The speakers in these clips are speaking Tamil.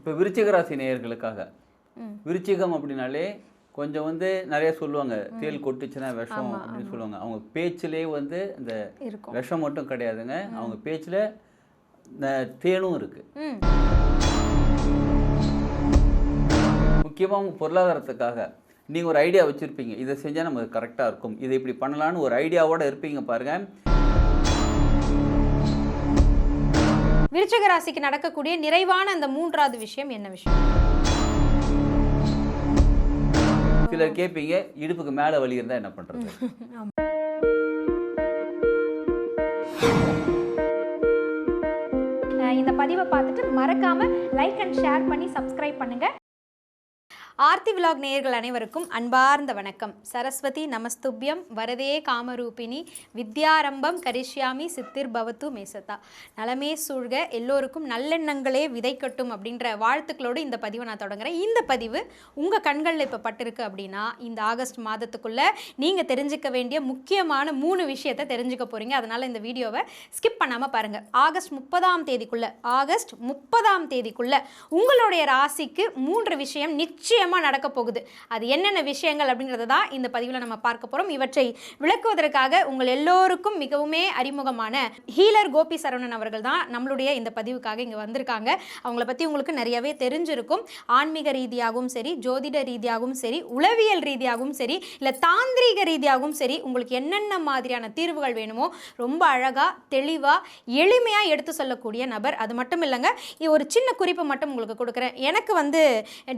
இப்போ விருச்சிக ராசி நேயர்களுக்காக விருச்சிகம் அப்படின்னாலே கொஞ்சம் வந்து நிறைய சொல்லுவாங்க, தேள் கொட்டுச்சுன்னா விஷம் அப்படின்னு சொல்லுவாங்க. அவங்க பேச்சிலே வந்து இந்த விஷம் மட்டும் கிடையாதுங்க, அவங்க பேச்சில் இந்த தேனும் இருக்கு. முக்கியமாக அவங்க பொருளாதாரத்துக்காக நீங்கள் ஒரு ஐடியா வச்சுருப்பீங்க, இதை செஞ்சால் நமக்கு கரெக்டாக இருக்கும், இதை இப்படி பண்ணலான்னு ஒரு ஐடியாவோடு இருப்பீங்க பாருங்கள். விருச்சிக ராசிக்கு நடக்கக்கூடிய நிறைவான அந்த மூன்றாவது விஷயம் என்ன விஷயம்? சிலர் கேட்பீங்க, இடுப்புக்கு மேலே வலி இருந்தால் என்ன பண்ணுறது? இந்த பதிவை பார்த்துட்டு மறக்காம லைக் அண்ட் ஷேர் பண்ணி சப்ஸ்கிரைப் பண்ணுங்க. ஆர்த்தி விலாக் நேயர்கள் அனைவருக்கும் அன்பார்ந்த வணக்கம். சரஸ்வதி நமஸ்துபியம் வரதே காமரூபிணி வித்யாரம்பம் கரிஷ்யாமி சித்திர் பவத்து மேசதா. நலமே சூழ்க, எல்லோருக்கும் நல்லெண்ணங்களே விதைக்கட்டும் அப்படின்ற வாழ்த்துக்களோடு இந்த பதிவை நான் தொடங்குறேன். இந்த பதிவு உங்கள் கண்களில் இப்போ பட்டிருக்கு அப்படின்னா இந்த ஆகஸ்ட் மாதத்துக்குள்ளே நீங்கள் தெரிஞ்சுக்க வேண்டிய முக்கியமான 3 விஷயத்தை தெரிஞ்சுக்க போகிறீங்க. அதனால் இந்த வீடியோவை ஸ்கிப் பண்ணாமல் பாருங்கள். ஆகஸ்ட் 30ஆம் தேதிக்குள்ளே உங்களுடைய ராசிக்கு 3 விஷயம் நிச்சயம் நடக்க போகுது. அது என்னென்ன விஷயங்கள் அப்படிங்கறத தான் இந்த பதிவில் நம்ம பார்க்க போறோம். இவற்றை விளக்குவதற்காக உங்கள் எல்லோருக்கும் மிகவுமே அறிமுகமான ஹீலர் கோபி சரவணன் அவர்கள் தான் நம்மளுடைய இந்த பதிவுக்காக இங்க வந்திருக்காங்க. அவங்கள பத்தி உங்களுக்கு நிறையவே தெரிஞ்சிருக்கும். ஆன்மீக ரீதியாகவும் சரி, ஜோதிட ரீதியாகவும் சரி, உளவியல் ரீதியாகவும் சரி, இல்ல தாந்திரீக ரீதியாகவும் சரி, உங்களுக்கு என்னென்ன மாதிரியான தீர்வுகள் வேணுமோ ரொம்ப அழகா தெளிவா எளிமையா எடுத்து சொல்லக்கூடிய நபர். அது மட்டும் இல்லைங்க, ஒரு சின்ன குறிப்பு மட்டும் உங்களுக்கு கொடுக்குறேன். எனக்கு வந்து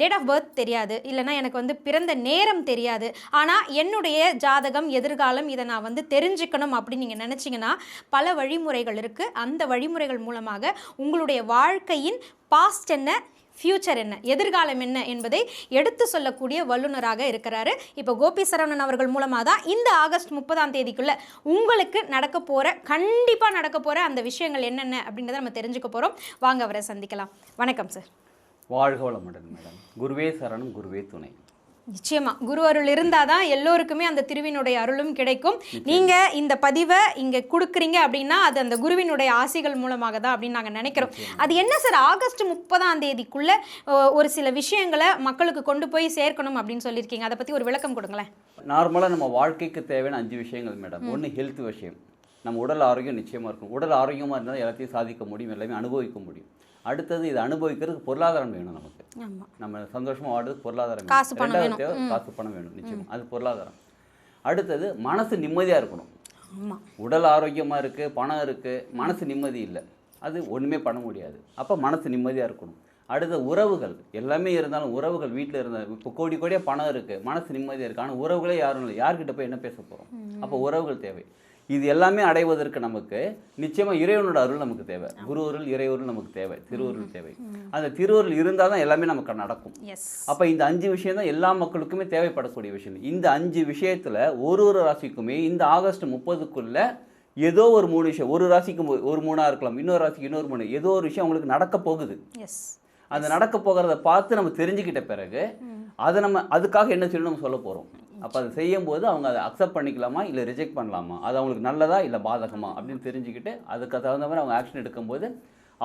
டேட் ஆஃப் பர்த் தெரியாது, இல்லைனா எனக்கு வந்து பிறந்த நேரம் தெரியாது, ஆனால் என்னுடைய ஜாதகம் எதிர்காலம் இதை நான் வந்து தெரிஞ்சுக்கணும் அப்படின்னு நீங்கள் நினச்சிங்கன்னா பல வழிமுறைகள் இருக்குது. அந்த வழிமுறைகள் மூலமாக உங்களுடைய வாழ்க்கையின் பாஸ்ட் என்ன, ஃபியூச்சர் என்ன, எதிர்காலம் என்ன என்பதை எடுத்து சொல்லக்கூடிய வல்லுநராக இருக்கிறாரு. இப்போ கோபி சரவணன் அவர்கள் மூலமாக தான் இந்த ஆகஸ்ட் 30ஆம் தேதிக்குள்ள உங்களுக்கு கண்டிப்பாக நடக்க போகிற அந்த விஷயங்கள் என்னென்ன அப்படின்றத நம்ம தெரிஞ்சுக்க போகிறோம். வாங்க அவரை சந்திக்கலாம். வணக்கம் சார். வாழ்க வளமுடன் மேடம். குருவே சரணம், குருவே துணை. நிச்சயமா குரு அருள் இருந்தால் தான் எல்லோருக்குமே அந்த திருவினுடைய அருளும் கிடைக்கும். நீங்கள் இந்த பதிவை இங்கே கொடுக்குறீங்க அப்படின்னா அது அந்த குருவினுடைய ஆசிகள் மூலமாக தான் அப்படின்னு நாங்கள் நினைக்கிறோம். அது என்ன சார், ஆகஸ்ட் 30ஆம் தேதிக்குள்ளே ஒரு சில விஷயங்களை மக்களுக்கு கொண்டு போய் சேர்க்கணும் அப்படின்னு சொல்லியிருக்கீங்க, அதை பற்றி ஒரு விளக்கம் கொடுங்களேன். நார்மலாக நம்ம வாழ்க்கைக்கு தேவையான 5 விஷயங்கள் மேடம். ஒன்று ஹெல்த் விஷயம், நம்ம உடல் ஆரோக்கியம் நிச்சயமாக இருக்கும். உடல் ஆரோக்கியமாக இருந்தால் எல்லாத்தையும் சாதிக்க முடியும், எல்லாமே அனுபவிக்க முடியும். அடுத்தது இது அனுபவிக்கிறதுக்கு பொருளாதாரம் வேணும். நமக்கு நம்ம சந்தோஷமாக வாழ்றதுக்கு பொருளாதாரம், ரெண்டாவது தேவை காசு பணம் வேணும் நிச்சயம், அது பொருளாதாரம். அடுத்தது மனசு நிம்மதியாக இருக்கணும். உடல் ஆரோக்கியமாக இருக்குது, பணம் இருக்குது, மனசு நிம்மதி இல்லை, அது ஒன்றுமே பண்ண முடியாது. அப்போ மனசு நிம்மதியாக இருக்கணும். அடுத்த உறவுகள் எல்லாமே இருந்தாலும் உறவுகள் வீட்டில் இருந்தால் இப்போ கோடியாக பணம் இருக்குது, மனசு நிம்மதியாக இருக்குது, ஆனால் உறவுகளே யாரும் இல்லை, யார்கிட்ட போய் என்ன பேச போகிறோம்? அப்போ உறவுகள் தேவை. இது எல்லாமே அடைவதற்கு நமக்கு நிச்சயமாக இறைவனோட அருள் நமக்கு தேவை. குரு அருள், இறைவருள் நமக்கு தேவை, திருவருள் தேவை. அந்த திருவருள் இருந்தால் தான் எல்லாமே நமக்கு நடக்கும். அப்போ இந்த 5 விஷயம் தான் எல்லா மக்களுக்குமே தேவைப்படக்கூடிய விஷயம். இந்த 5 விஷயத்தில் ஒரு ராசிக்குமே இந்த ஆகஸ்ட் 30க்குள்ள ஏதோ ஒரு 3 விஷயம், ஒரு ராசிக்கு ஒரு 3ஆக இருக்கலாம், இன்னொரு ராசிக்கு இன்னொரு 3, ஏதோ ஒரு விஷயம் அவங்களுக்கு நடக்க போகுது. அந்த நடக்க போகிறத பார்த்து நம்ம தெரிஞ்சுக்கிட்ட பிறகு அதை நம்ம அதுக்காக என்ன சொல்லி நம்ம சொல்ல போகிறோம். அப்போ அதை செய்யும்போது அவங்க அதை அக்செப்ட் பண்ணிக்கலாமா இல்லை ரிஜெக்ட் பண்ணலாமா, அது அவங்களுக்கு நல்லதா இல்லை பாதகமா அப்படின்னு தெரிஞ்சுக்கிட்டு அதுக்கு தகுந்த மாதிரி அவங்க ஆக்ஷன் எடுக்கும்போது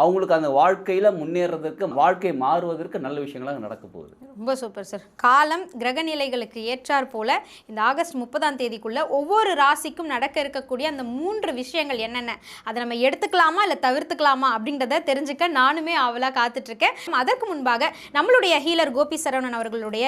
அவங்களுக்கு அந்த வாழ்க்கையில் முன்னேறதுக்கு, வாழ்க்கை மாறுவதற்கு நல்ல விஷயங்களாக நடக்க போகுது. ரொம்ப சூப்பர் சார். காலம் கிரக நிலைகளுக்கு ஏற்றாற் போல இந்த ஆகஸ்ட் 30ஆம் தேதிக்குள்ள ஒவ்வொரு ராசிக்கும் நடக்க இருக்கக்கூடிய அந்த 3 விஷயங்கள் என்னென்ன, அதை நம்ம எடுத்துக்கலாமா இல்லை தவிர்த்துக்கலாமா அப்படின்றத தெரிஞ்சுக்க நானுமே ஆவலாக காத்துட்ருக்கேன். அதற்கு முன்பாக நம்மளுடைய ஹீலர் கோபி சரவணன் அவர்களுடைய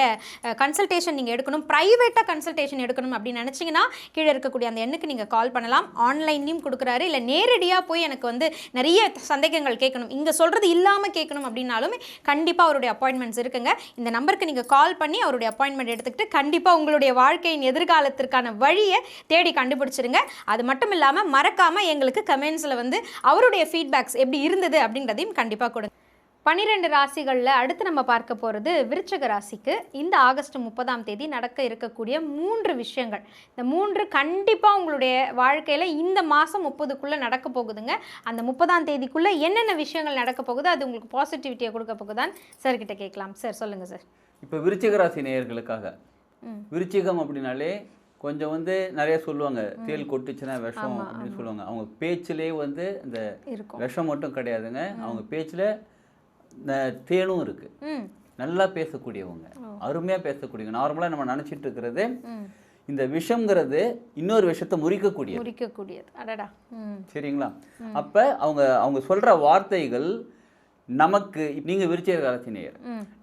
கன்சல்டேஷன் நீங்கள் எடுக்கணும், ப்ரைவேட்டாக கன்சல்டேஷன் எடுக்கணும் அப்படின்னு நினச்சிங்கன்னா கீழே இருக்கக்கூடிய அந்த எண்ணுக்கு நீங்கள் கால் பண்ணலாம். ஆன்லைன்லையும் கொடுக்குறாரு, இல்லை நேரடியாக போய் எனக்கு வந்து நிறைய சந்தேகங்கள் கேட்கணும், இங்க சொல்றது இல்லாம கேட்கணும் அப்படின்னாலும் கண்டிப்பா அவருடைய அப்பாயின்மெண்ட்ஸ் இருக்குங்க. இந்த நம்பருக்கு நீங்க கால் பண்ணி அவருடைய அப்பாயின்மெண்ட் எடுத்துக்கிட்டு கண்டிப்பா உங்களுடைய வாழ்க்கையின் எதிர்காலத்திற்கான வழியை தேடி கண்டுபிடிச்சிருங்க. அது மட்டும் இல்லாம மறக்காம எங்களுக்கு கமெண்ட்ஸ்ல வந்து அவருடைய ஃபீட்பேக்ஸ் எப்படி இருந்தது அப்படின்றதையும் கண்டிப்பா கொடுங்க. 12 ராசிகளில் அடுத்து நம்ம பார்க்க போகிறது விருச்சிக ராசிக்கு இந்த ஆகஸ்ட் 30ஆம் தேதி நடக்க இருக்கக்கூடிய 3 விஷயங்கள். இந்த 3 கண்டிப்பாக உங்களுடைய வாழ்க்கையில் இந்த மாதம் 30க்குள்ளே நடக்க போகுதுங்க. அந்த 30ஆம் தேதிக்குள்ளே என்னென்ன விஷயங்கள் நடக்க போகுது, அது உங்களுக்கு பாசிட்டிவிட்டியை கொடுக்க போகுதான்னு சார் கிட்ட கேட்கலாம். சார் சொல்லுங்கள் சார். இப்போ விருச்சிக ராசி நேயர்களுக்காக, விருச்சிகம் அப்படின்னாலே கொஞ்சம் வந்து நிறைய சொல்லுவாங்க, தேள் கொட்டுச்சுன்னா விஷம் அப்படின்னு சொல்லுவாங்க. அவங்க பேச்சிலே வந்து இந்த விஷம் மட்டும் கிடையாதுங்க, அவங்க பேச்சில் தேனும் இருக்குது. ம் நல்லா பேசக்கூடியவங்க, அருமையாக பேசக்கூடியவங்க. நார்மலாக நம்ம நினச்சிட்டு இருக்கிறது இந்த விஷம்ங்கிறது இன்னொரு விஷத்தை முறிக்கக்கூடியது. அடடா. சரிங்களா? அப்போ அவங்க சொல்கிற வார்த்தைகள் நமக்கு, நீங்கள் விருச்சிக ராசி நேயர்,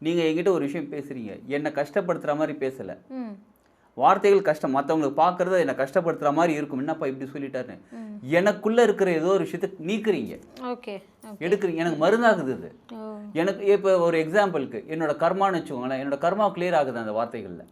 நீங்கள் என்கிட்ட ஒரு விஷயம் பேசுகிறீங்க, என்னை கஷ்டப்படுத்துகிற மாதிரி பேசலை, வார்த்தைகள் கஷ்டம், மற்றவங்களுக்கு பார்க்குறது என்னை கஷ்டப்படுத்துகிற மாதிரி இருக்கும், என்னப்பா இப்படி சொல்லிட்டாருன்னு எனக்குள்ளே இருக்கிற ஏதோ ஒரு விஷயத்தை நீக்குறீங்க, எடுக்கிறீங்க, எனக்கு மருந்தாகுது இது. எனக்கு இப்போ ஒரு எக்ஸாம்பிளுக்கு என்னோட கர்மான்னு வச்சுக்கோங்களேன், என்னோட கர்மா கிளியர் ஆகுது அந்த வார்த்தைகளில்.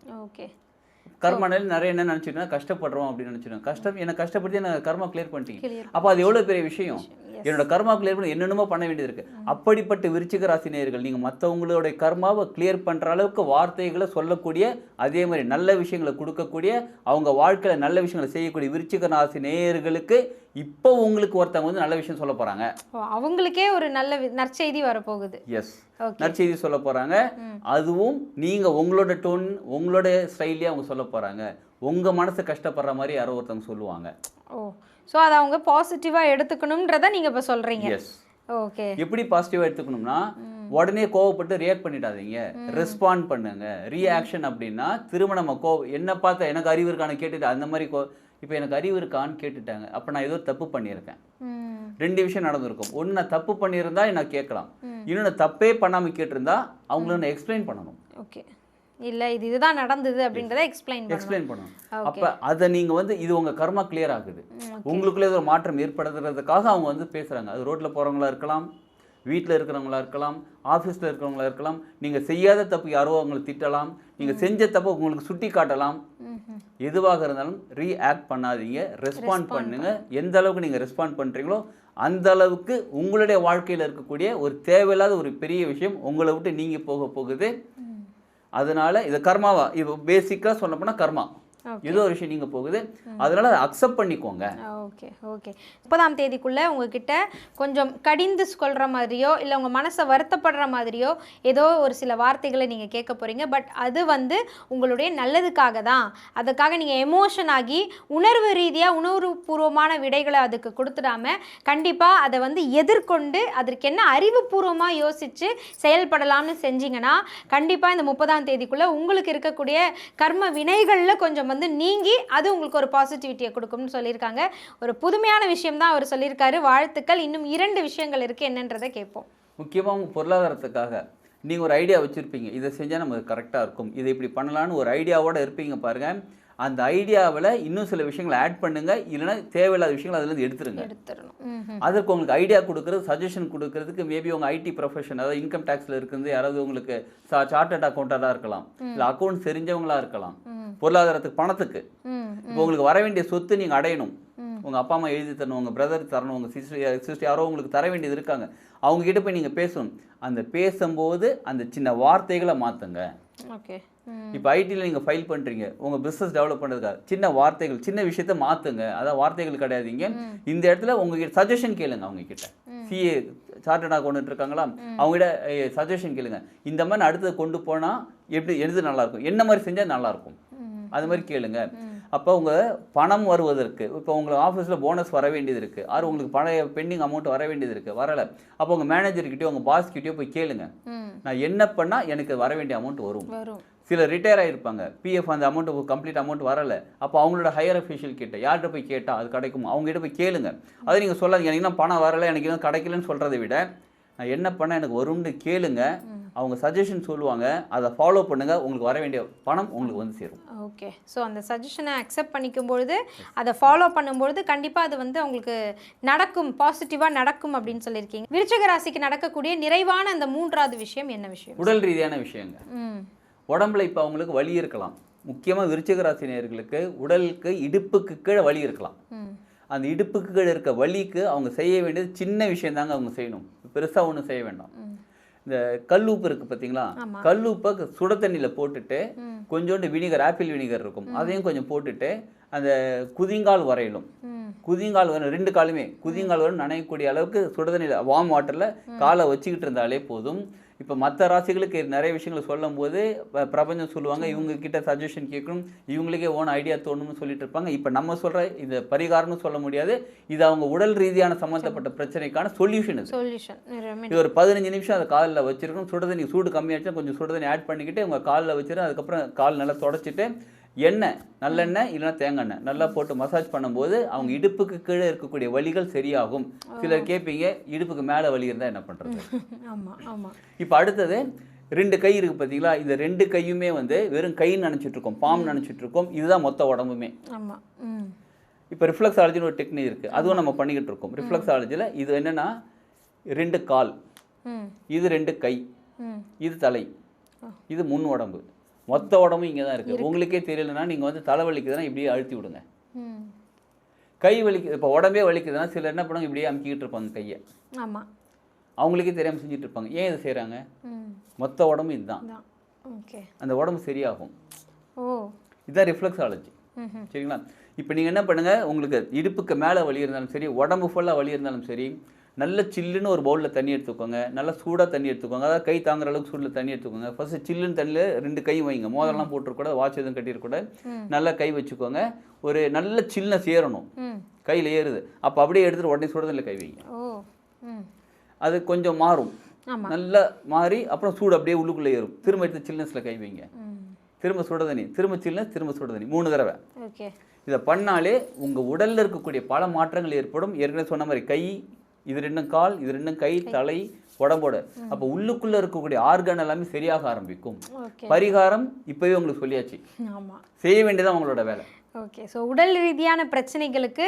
கர்மானால நிறைய என்ன நினச்சிட்டேன்னா கஷ்டப்படுறோம் அப்படின்னு நினச்சிட்டேன். என்னை கஷ்டப்படுத்தி எனக்கு கர்மா கிளியர் பண்ணிட்டீங்க. அப்போ அது எவ்வளோ பெரிய விஷயம். என்னோட கர்மா கிளியர் பண்ண என்னென்னமோ பண்ண வேண்டியது இருக்குது. அப்படிப்பட்ட விருச்சிக ராசி நேயர்கள், நீங்கள் மற்றவங்களுடைய கர்மாவை கிளியர் பண்ணுற அளவுக்கு வார்த்தைகளை சொல்லக்கூடிய, அதே மாதிரி நல்ல விஷயங்களை கொடுக்கக்கூடிய, அவங்க வாழ்க்கையில் நல்ல விஷயங்களை செய்யக்கூடிய விருச்சிக ராசி நேயர்களுக்கு இப்போ உங்களுக்கு ஒருத்தவங்க வந்து நல்ல விஷயம் சொல்ல போகிறாங்க. அவங்களுக்கே ஒரு நல்ல நற்செய்தி வரப்போகுது. எஸ், நற்செய்தி சொல்ல போகிறாங்க. அதுவும் நீங்கள் உங்களோட டோன், உங்களோட ஸ்டைல்லே அவங்க சொல்ல போகிறாங்க. உங்கள் மனசு கஷ்டப்படுற மாதிரி யாரோ ஒருத்தவங்க சொல்லுவாங்க. ஸோ அதை அவங்க பாசிட்டிவாக எடுத்துக்கணுன்றதை நீங்கள் இப்போ சொல்கிறீங்க. எஸ். ஓகே. எப்படி பாசிட்டிவாக எடுத்துக்கணும்னா, உடனே கோவப்பட்டு ரியாக்ட் பண்ணிடாதீங்க, ரெஸ்பாண்ட் பண்ணுங்க. ரியாக்ஷன் அப்படின்னா திரும்ப நம்ம என்ன பார்த்தா எனக்கு அறிவு இருக்கான்னு கேட்டுட்டு அந்த மாதிரி இப்போ எனக்கு அறிவு இருக்கான்னு கேட்டுட்டாங்க, அப்போ நான் ஏதோ தப்பு பண்ணியிருக்கேன். ரெண்டு விஷயம் நடந்திருக்கும். ஒன்று, நான் தப்பு பண்ணியிருந்தா நான் கேட்கலாம். இன்னொன்று, தப்பே பண்ணாமல் கேட்டிருந்தா அவங்கள நான் எக்ஸ்பிளைன் பண்ணணும். ஓகே, இல்லை இதுதான் நடந்தது அப்படின்றத எக்ஸ்பிளைன் பண்ணணும். அப்போ அதை நீங்கள் வந்து இது உங்கள் கர்மா கிளியர் ஆகுது, உங்களுக்குள்ளே ஒரு மாற்றம் ஏற்படுத்துறதுக்காக அவங்க வந்து பேசுகிறாங்க. அது ரோட்டில் போகிறவங்களா இருக்கலாம், வீட்டில் இருக்கிறவங்களா இருக்கலாம், ஆஃபீஸில் இருக்கிறவங்களா இருக்கலாம். நீங்கள் செய்யாத தப்பு யாரோ அவங்களை திட்டலாம், நீங்கள் செஞ்ச தப்பு உங்களுக்கு சுட்டி காட்டலாம். எதுவாக இருந்தாலும் ரியாக்ட் பண்ணாதீங்க, ரெஸ்பாண்ட் பண்ணுங்க. எந்த அளவுக்கு நீங்கள் ரெஸ்பாண்ட் பண்ணுறீங்களோ அந்த அளவுக்கு உங்களுடைய வாழ்க்கையில் இருக்கக்கூடிய ஒரு தேவையில்லாத ஒரு பெரிய விஷயம் உங்களை விட்டு நீங்கள் போகுது. அதனால இது கர்மாவா, இது பேசிக்காக சொல்ல போனால் கர்மா, ஏதோ ஒரு விஷயம் நீங்கள் போகுது, அதனால அதை அக்செப்ட் பண்ணிக்கோங்க. Okay okay. 30ஆம் தேதிக்குள்ளே உங்ககிட்ட கொஞ்சம் கடிந்து கொள்கிற மாதிரியோ இல்லை உங்கள் மனசை வருத்தப்படுற மாதிரியோ ஏதோ ஒரு சில வார்த்தைகளை நீங்கள் கேட்க போகிறீங்க. பட் அது வந்து உங்களுடைய நல்லதுக்காக தான். அதுக்காக நீங்கள் எமோஷன் ஆகி உணர்வு ரீதியாக உணர்வுபூர்வமான விடைகளை அதுக்கு கொடுத்துடாம கண்டிப்பாக அதை வந்து எதிர்கொண்டு அதற்கு என்ன அறிவுபூர்வமாக யோசித்து செயல்படலாம்னு செஞ்சிங்கன்னா கண்டிப்பாக இந்த 30ஆம் தேதிக்குள்ளே உங்களுக்கு இருக்கக்கூடிய கர்ம வினைகளில் கொஞ்சம் வந்து நீங்கி அது உங்களுக்கு ஒரு பாசிட்டிவிட்டியை கொடுக்கும்னு சொல்லியிருக்காங்க. ஒரு புதுமையான விஷயம் தான் அவர் சொல்லியிருக்காரு. வாழ்த்துக்கள். இன்னும் 2 விஷயங்கள் இருக்குது, என்னன்றதை கேட்போம். முக்கியமாக உங்கள் பொருளாதாரத்துக்காக நீங்கள் ஒரு ஐடியா வச்சுருப்பீங்க, இதை செஞ்சால் நமக்கு கரெக்டாக இருக்கும், இதை இப்படி பண்ணலான்னு ஒரு ஐடியாவோடு இருப்பீங்க பாருங்கள். அந்த ஐடியாவில் இன்னும் சில விஷயங்களை ஆட் பண்ணுங்க, இல்லைன்னா தேவையில்லாத விஷயங்கள் அதுலேருந்து எடுத்துடணும். அதற்கு உங்களுக்கு ஐடியா கொடுக்குறது, சஜஷன் கொடுக்கறதுக்கு மேபி உங்கள் ஐடி ப்ரொஃபஷன், அதாவது இன்கம் டேக்ஸில் இருக்கிறது யாராவது உங்களுக்கு சார்ட்டர்ட் அக்கௌண்ட்டாக இருக்கலாம், இல்லை அக்கௌண்ட் தெரிஞ்சவங்களாக இருக்கலாம். பொருளாதாரத்துக்கு, பணத்துக்கு, இப்போ உங்களுக்கு வர வேண்டிய சொத்து நீங்கள் அடையணும், உங்கள் அப்பா அம்மா எழுதி தரணும், உங்கள் பிரதர் தரணும், உங்கள் சிஸ்டர் யாரோ உங்களுக்கு தர வேண்டியது இருக்காங்க, அவங்ககிட்ட போய் நீங்கள் பேசணும். அந்த பேசும்போது அந்த சின்ன வார்த்தைகளை மாற்றுங்க. ஓகே. இப்போ ஐடியில் நீங்கள் ஃபைல் பண்ணுறீங்க, உங்கள் பிஸ்னஸ் டெவலப் பண்ணுறதுக்காக சின்ன வார்த்தைகள், சின்ன விஷயத்த மாற்றுங்க. அதான் வார்த்தைகள் கிடையாதுங்க. இந்த இடத்துல உங்ககிட்ட சஜஷன் கேளுங்க. அவங்ககிட்ட சிஏ சார்ட்டர்ட் அக்கௌண்ட் இருக்காங்களா, அவங்ககிட்ட சஜஷன் கேளுங்க. இந்த மாதிரி அடுத்தது கொண்டு போனால் எப்படி எழுது நல்லாயிருக்கும், என்ன மாதிரி செஞ்சால் நல்லாயிருக்கும், அது மாதிரி கேளுங்க. அப்போ உங்கள் பணம் வருவதற்கு, இப்போ உங்களுக்கு ஆஃபீஸில் போனஸ் வர வேண்டியது இருக்குது, ஆறு உங்களுக்கு பழைய பெண்டிங் அமௌண்ட் வர வேண்டியது இருக்குது, வரலை. அப்போ உங்கள் மேனேஜர்கிட்டயோ உங்கள் பாஸ்கிட்டயோ போய் கேளுங்க, நான் என்ன பண்ணால் எனக்கு வர வேண்டிய அமௌண்ட் வரும். சில ரிட்டையர் ஆகிருப்பாங்க, பிஎஃப் அந்த அமௌண்ட்டு கம்ப்ளீட் அமௌண்ட் வரலை. அப்போ அவங்களோட ஹையர் அஃபிஷியல் கிட்ட யார்கிட்ட போய் கேட்டால் அது கிடைக்கும், அவங்ககிட்ட போய் கேளுங்க. அதை நீங்கள் சொல்லாதீங்க, எனக்கு இன்னும் பணம் வரலை, எனக்கு இன்னும் கிடைக்கலன்னு சொல்கிறத விட நான் என்ன பண்ணால் எனக்கு வரும்னு கேளுங்க. அவங்க சஜஷன் சொல்லுவாங்க, அதை ஃபாலோ பண்ணுங்கள், உங்களுக்கு வர வேண்டிய பணம் உங்களுக்கு வந்து சேரும். ஓகே. ஸோ அந்த சஜஷனை அக்செப்ட் பண்ணிக்கும்பொழுது, அதை ஃபாலோ பண்ணும்பொழுது கண்டிப்பாக அது வந்து உங்களுக்கு நடக்கும், பாசிட்டிவாக நடக்கும் அப்படின்னு சொல்லியிருக்கீங்க. விருச்சிக ராசிக்கு நடக்கக்கூடிய நிறைவான அந்த 3வது விஷயம் என்ன விஷயம்? உடல் ரீதியான விஷயங்க. உடம்புல இப்போ அவங்களுக்கு வலி இருக்கலாம். முக்கியமாக விருச்சிக ராசி நேயர்களுக்கு உடலுக்கு இடுப்புக்கு கீழே வலி இருக்கலாம். அந்த இடுப்புக்கு கீழே இருக்க வலிக்கு அவங்க செய்ய வேண்டியது சின்ன விஷயம் தாங்க அவங்க செய்யணும், பெருசாக ஒன்றும் செய்ய வேண்டாம். இந்த கல்லுப்பு இருக்குது பார்த்தீங்களா, கல்லுப்பை சுட தண்ணியில் போட்டுட்டு கொஞ்சோண்டு வினிகர், ஆப்பிள் வினிகர் இருக்கும், அதையும் கொஞ்சம் போட்டுட்டு அந்த குதிங்கால் வரையிலும், குதிங்கால் வர 2 காலுமே குதிங்கால் வரை நனையக்கூடிய அளவுக்கு சுட தண்ணியில் வார்ம் வாட்டரில் காலை வச்சுக்கிட்டு இருந்தாலே போதும். இப்போ மற்ற ராசிகளுக்கு நிறைய விஷயங்களை சொல்லும்போது பிரபஞ்சம் சொல்லுவாங்க, இவங்க கிட்ட சஜஷன் கேட்கணும், இவங்களுக்கே ஓன் ஐடியா தோணும்னு சொல்லிட்டு இருப்பாங்க. இப்போ நம்ம சொல்கிற இந்த பரிகாரம்னு சொல்ல முடியாது, இது அவங்க உடல் ரீதியான சம்மந்தப்பட்ட பிரச்சனைக்கான சொல்யூஷன். இது ஒரு 15 நிமிஷம் அதை காலில் வச்சிருக்கணும். சுடுதண்ணி சூடு கம்மியாச்சுன்னா கொஞ்சம் சுடுதண்ணி ஆட் பண்ணிக்கிட்டு உங்கள் காலில் வச்சுட்டு அதுக்கப்புறம் கால் நல்லா தொடச்சிட்டு எண்ணெய், நல்லெண்ணெய் இல்லைன்னா தேங்காய் எண்ணெய் நல்லா போட்டு மசாஜ் பண்ணும்போது அவங்க இடுப்புக்கு கீழே இருக்கக்கூடிய வலிகள் சரியாகும். சிலர் கேட்பீங்க, இடுப்புக்கு மேலே வலி இருந்தால் என்ன பண்ணுறது? இப்போ அடுத்தது 2 கை இருக்குது பார்த்தீங்களா, இந்த 2 கையுமே வந்து வெறும் கைன்னு நினச்சிட்டு இருக்கோம், பாம் நினச்சிட்டு இருக்கோம். இதுதான் மொத்த உடம்புமே. இப்போ ரிஃப்ளெக்ஸாலஜின்னு ஒரு டெக்னிக் இருக்குது, அதுவும் நம்ம பண்ணிக்கிட்டு இருக்கோம். ரிஃப்ளெக்ஸாலஜியில் இது என்னென்னா 2 கால், இது 2 கை, இது தலை, இது முன் உடம்பு, மொத்த உடம்பும் இங்கே தான் இருக்குது. உங்களுக்கே தெரியலன்னா நீங்கள் வந்து தலை வலிக்குதுன்னா இப்படியே அழுத்தி விடுங்க. கை வலிக்குது, இப்போ உடம்பே வலிக்குதுன்னா சிலர் என்ன பண்ணுவாங்க, இப்படியே அமுக்கிக்கிட்டு இருப்பாங்க கையை. அவங்களுக்கே தெரியாமல் செஞ்சுட்டு இருப்பாங்க. ஏன் இதை செய்கிறாங்க? மொத்த உடம்பு இதுதான், அந்த உடம்பு சரியாகும். இதுதான் ரிஃப்ளெக்ஸாலஜி. சரிங்களா? இப்போ நீங்கள் என்ன பண்ணுங்கள், உங்களுக்கு இடுப்புக்கு மேலே வலி இருந்தாலும் சரி, உடம்பு ஃபுல்லாக வலி இருந்தாலும் சரி, நல்ல சில்லுன்னு ஒரு பவுலில் தண்ணி எடுத்துக்கோங்க, நல்லா சூடாக தண்ணி எடுத்துக்கோங்க. அதாவது கை தாங்குற அளவுக்கு சூடில் தண்ணி எடுத்துக்கோங்க. ஃபர்ஸ்ட் சில்லுன்னு தண்ணியில் 2 கையும் வைங்க, மோதலாம் போட்டுருக்கூடாது, வாட்ச் எதுவும் கட்டிருக்கூடாது. நல்லா கை வச்சுக்கோங்க. ஒரு நல்ல சில்னஸ் ஏறணும், கையில் ஏறுது, அப்போ அப்படியே எடுத்துகிட்டு உடனே சுடுதண்ணில் கை வைங்க. அது கொஞ்சம் மாறும், நல்லா மாறி அப்புறம் சூடு அப்படியே உள்ளுக்குள்ளே ஏறும். திரும்ப எடுத்து சில்னஸில் கை வைங்க, திரும்ப சுடுதண்ணி, திரும்ப சில்னஸ், திரும்ப சுடுதண்ணி, 3 தடவை. இதை பண்ணாலே உங்கள் உடலில் இருக்கக்கூடிய பல மாற்றங்கள் ஏற்படும். ஏற்கனவே சொன்ன மாதிரி கை, இது 2 கால், இது 2 கை, தலை, உடம்போட. அப்போ உள்ளுக்குள்ளே இருக்கக்கூடிய ஆர்கன் எல்லாமே சரியாக ஆரம்பிக்கும். பரிகாரம் இப்போவே உங்களுக்கு சொல்லியாச்சு, செய்ய வேண்டியதான் உங்களோட வேலை. ஓகே. ஸோ உடல் ரீதியான பிரச்சனைகளுக்கு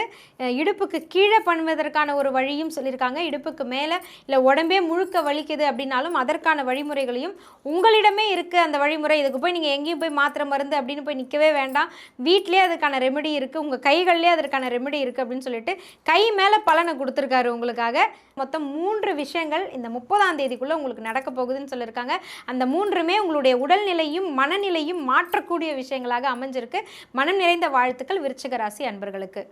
இடுப்புக்கு கீழே பண்ணுவதற்கான ஒரு வழியும் சொல்லியிருக்காங்க. இடுப்புக்கு மேலே இல்லை உடம்பே முழுக்க வலிக்குது அப்படின்னாலும் அதற்கான வழிமுறைகளையும் உங்களிடமே இருக்குது அந்த வழிமுறை. இதுக்கு போய் நீங்கள் எங்கேயும் போய் மாத்திரை மருந்து அப்படின்னு போய் நிற்கவே வேண்டாம், வீட்டிலே அதுக்கான ரெமெடி இருக்குது, உங்கள் கைகள்லேயே அதற்கான ரெமெடி இருக்குது அப்படின்னு சொல்லிட்டு கை மேலே பலனை கொடுத்துருக்காரு உங்களுக்காக. மொத்தம் 3 விஷயங்கள் இந்த 30ஆம் தேதிக்குள்ளே உங்களுக்கு நடக்க போகுதுன்னு சொல்லியிருக்காங்க. அந்த 3மே உங்களுடைய உடல்நிலையும் மனநிலையும் மாற்றக்கூடிய விஷயங்களாக அமைஞ்சிருக்கு. மனம் நிறைந்த வாழ்த்துக்கள் விருச்சிக ராசி அன்பர்களுக்கு.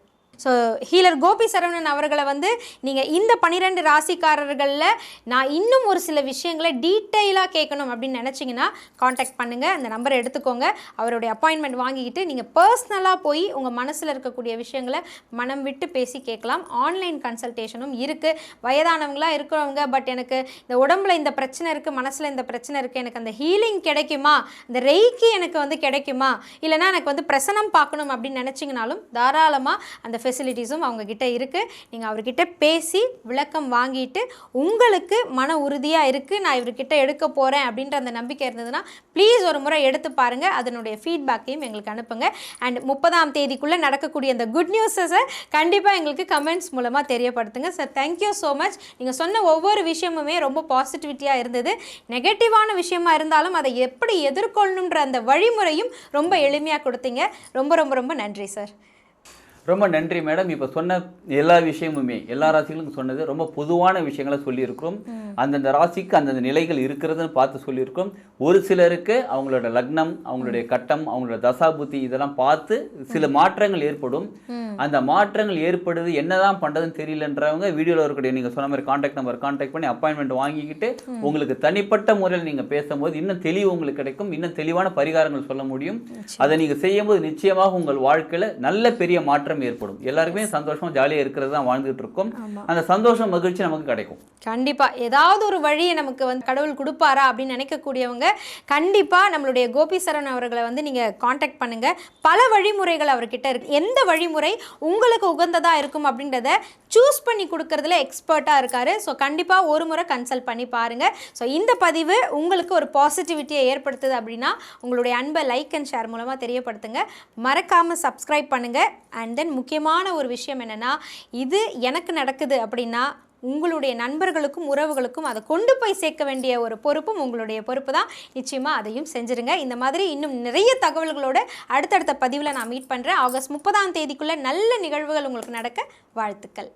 ஸோ ஹீலர் கோபி சரவணன் அவர்களை வந்து நீங்கள் இந்த 12 ராசிக்காரர்களில் நான் இன்னும் ஒரு சில விஷயங்களை டீட்டெயிலாக கேட்கணும் அப்படின்னு நினச்சிங்கன்னா காண்டாக்ட் பண்ணுங்கள். அந்த நம்பரை எடுத்துக்கோங்க, அவருடைய அப்பாயின்மெண்ட் வாங்கிக்கிட்டு நீங்கள் பர்சனலாக போய் உங்கள் மனசில் இருக்கக்கூடிய விஷயங்களை மனம் விட்டு பேசி கேட்கலாம். ஆன்லைன் கன்சல்டேஷனும் இருக்குது. வயதானவங்களாக இருக்கிறவங்க, பட் எனக்கு இந்த உடம்புல இந்த பிரச்சனை இருக்குது, மனசில் இந்த பிரச்சனை இருக்குது, எனக்கு அந்த ஹீலிங் கிடைக்குமா, இந்த ரெய்க்கி எனக்கு வந்து கிடைக்குமா, இல்லைனா எனக்கு வந்து பிரசனம் பார்க்கணும் அப்படின்னு நினச்சிங்கனாலும் தாராளமாக அந்த ஃபெசிலிட்டிஸும் அவங்கக்கிட்ட இருக்குது. நீங்கள் அவர்கிட்ட பேசி விளக்கம் வாங்கிட்டு உங்களுக்கு மன உறுதியாக இருக்குது, நான் இவர்கிட்ட எடுக்க போகிறேன் அப்படின்ற அந்த நம்பிக்கை இருந்ததுன்னா ப்ளீஸ் ஒரு முறை எடுத்து பாருங்கள். அதனுடைய ஃபீட்பேக்கையும் எங்களுக்கு அனுப்புங்க. அண்ட் 30ஆம் தேதிக்குள்ளே நடக்கக்கூடிய அந்த குட் நியூஸஸை கண்டிப்பாக எங்களுக்கு கமெண்ட்ஸ் மூலமாக தெரியப்படுத்துங்க. Sir thank you so much. நீங்கள் சொன்ன ஒவ்வொரு விஷயமுமே ரொம்ப பாசிட்டிவிட்டியாக இருந்தது. நெகட்டிவான விஷயமா இருந்தாலும் அதை எப்படி எதிர்கொள்ளணுன்ற அந்த வழிமுறையும் ரொம்ப எளிமையாக கொடுத்தீங்க. ரொம்ப ரொம்ப ரொம்ப நன்றி சார். ரொம்ப நன்றி மேடம். இப்போ சொன்ன எல்லா விஷயமுமே எல்லா ராசிகளுக்கும் சொன்னது ரொம்ப பொதுவான விஷயங்களை சொல்லியிருக்கிறோம். அந்தந்த ராசிக்கு அந்தந்த நிலைகள் இருக்கிறதுன்னு பார்த்து சொல்லியிருக்கோம். ஒரு சிலருக்கு அவங்களோட லக்னம், அவங்களுடைய கட்டம், அவங்களோட தசாபுத்தி இதெல்லாம் பார்த்து சில மாற்றங்கள் ஏற்படும். அந்த மாற்றங்கள் ஏற்படுது என்னதான் பண்ணுறதுன்னு தெரியலன்றவங்க வீடியோவில் இருக்கக்கூடிய நீங்கள் சொன்ன மாதிரி கான்டாக்ட் நம்பர் கான்டாக்ட் பண்ணி அப்பாயின்மெண்ட் வாங்கிக்கிட்டு உங்களுக்கு தனிப்பட்ட முறையில் நீங்கள் பேசும்போது இன்னும் தெளிவு உங்களுக்கு கிடைக்கும், இன்னும் தெளிவான பரிகாரங்கள் சொல்ல முடியும். அதை நீங்கள் செய்யும்போது நிச்சயமாக உங்கள் வாழ்க்கையில் நல்ல பெரிய மாற்றம் ஏற்படும். எல்லாருக்குமே சந்தோஷம் ஜாலியாக இருக்கிறது தான் வாழ்ந்துட்டு இருக்கும். அந்த சந்தோஷம் மகிழ்ச்சி நமக்கு கிடைக்கும். கண்டிப்பா ஏதாவது ஒரு வழியை நமக்கு வந்து கடவுள் கொடுப்பாரா அப்படின்னு நினைக்கக்கூடியவங்க கண்டிப்பா நம்மளுடைய கோபி சரவணன் அவர்களை வந்து நீங்க காண்டாக்ட் பண்ணுங்க. பல வழிமுறைகள் அவர்கிட்ட இருக்கு. எந்த வழிமுறை உங்களுக்கு உகந்ததா இருக்கும் அப்படின்றத சூஸ் பண்ணி கொடுக்கறதுல எக்ஸ்பர்ட்டா இருக்காரு. ஸோ கண்டிப்பா ஒரு முறை கன்சல்ட் பண்ணி பாருங்க. ஸோ இந்த பதிவு உங்களுக்கு ஒரு பாசிட்டிவிட்டியை ஏற்படுத்துது அப்படின்னா உங்களுடைய அன்பை லைக் அண்ட் ஷேர் மூலமா தெரியப்படுத்துங்க. மறக்காம சப்ஸ்கிரைப் பண்ணுங்க. அண்ட் தென் முக்கியமான ஒரு விஷயம் என்னன்னா, இது எனக்கு நடக்குது அப்படின்னா உங்களுடைய நண்பர்களுக்கும் உறவுகளுக்கும் அதை கொண்டு போய் சேர்க்க வேண்டிய ஒரு பொறுப்பும் உங்களுடைய பொறுப்பு தான். நிச்சயமாக அதையும் செஞ்சுருங்க. இந்த மாதிரி இன்னும் நிறைய தகவல்களோடு அடுத்தடுத்த பதிவில் நான் மீட் பண்ணுறேன். ஆகஸ்ட் 30ஆம் தேதிக்குள்ளே நல்ல நிகழ்வுகள் உங்களுக்கு நடக்க வாழ்த்துக்கள்.